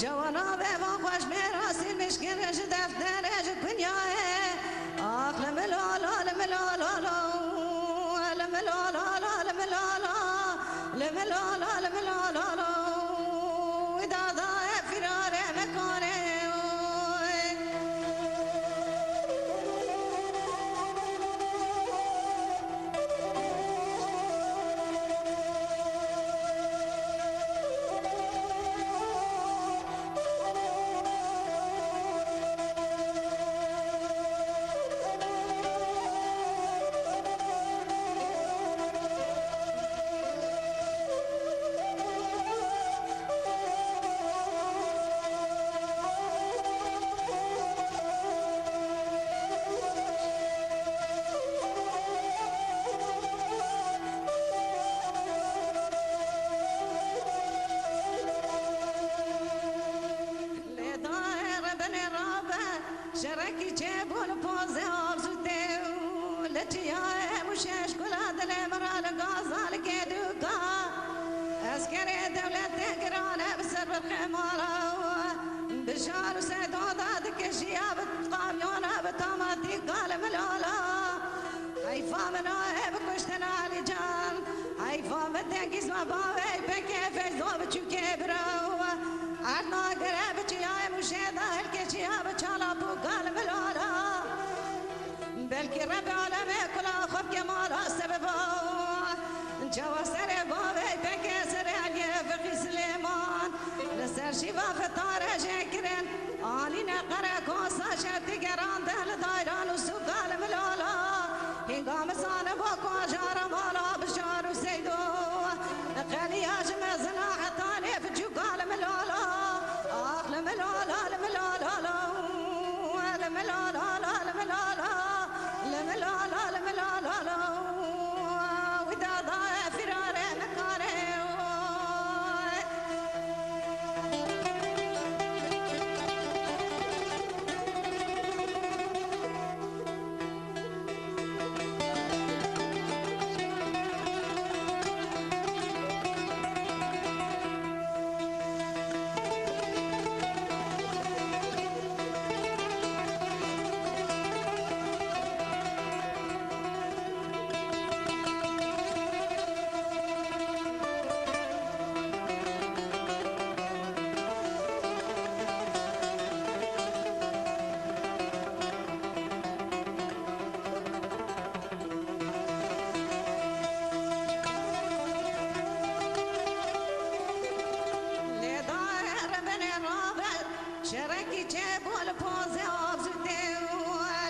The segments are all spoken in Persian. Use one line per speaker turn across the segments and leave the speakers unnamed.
جوانا به ما خوش میراسی مشکلش دفترش کنیاه آخ لملالا لملالا لملالا لملالا لملالا لملالا دادا فرار مکانه شرکی جبول پوزه آرزوده لچیای مشش کلا دل مرال غازال کدوکا اسکری دولت گرانه بسر بالخمارا بشار سدادات کشیا بتقامیونا بتاماتی قال ملالا حیفا مناه بکشتن علی جان حیفا بتنگیز ما باوی بکیف زوب چوکه براو عرنا قرب چیای مشهده الکشیا بچالا بوقال ملالا بلکی رب عالمه کلا خوب کمالا سببا جوا سر باوی بکی سر علی فقی سلیمان لسر شیفا فتاره شکرن آنی نقره کوسا شرطی گران دل دایران و سوقال ملالا هنگام سانه با کواجارا مالا بشار و سیدو قلیاش مزنا حتانه فجوقال ملالا آخ لملالا لملالا لملالا لملالا لملالا لملالا ودادا فرار مكانه شرکی جبول پوزه آبزوده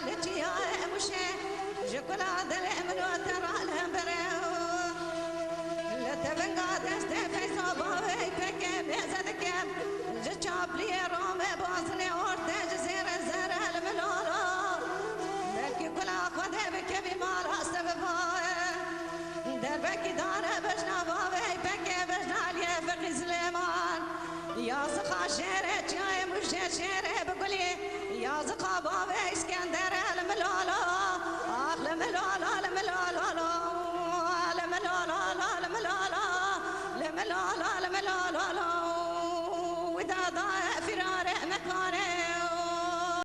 لچیای مشه جکلا دل امنو ترالم بره لتبنگا دست فیضا باوی پکه بیزد کم جچابلی رومه بازنه ارده جزیر زر الملالا بلکی کلا خوده بکه بیمارا سببای در بکی داره بجنا باوی پکه بجنا لیه فقی سلیمان یا سخا شهره چای مشه شهره